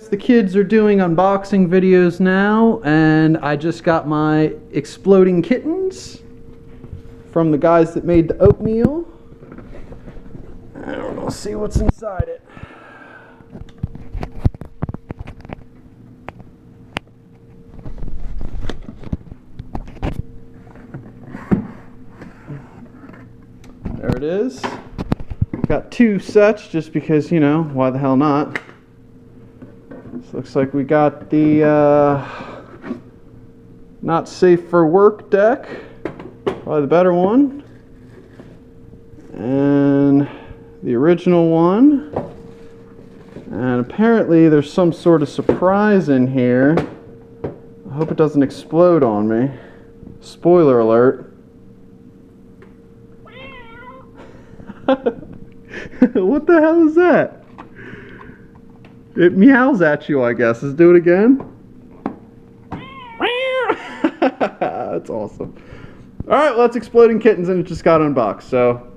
The kids are doing unboxing videos now, and I just got my exploding kittens from the guys that made the oatmeal. And we'll see what's inside it. There it is. Got 2 sets just because, you know, why the hell not? This looks like we got the not safe for work deck, probably the better one, and the original one. And apparently there's some sort of surprise in here. I hope it doesn't explode on me. Spoiler alert. What the hell is that? It meows at you, I guess. Let's do it again. That's awesome. Alright, well, that's Exploding Kittens, and it just got unboxed, so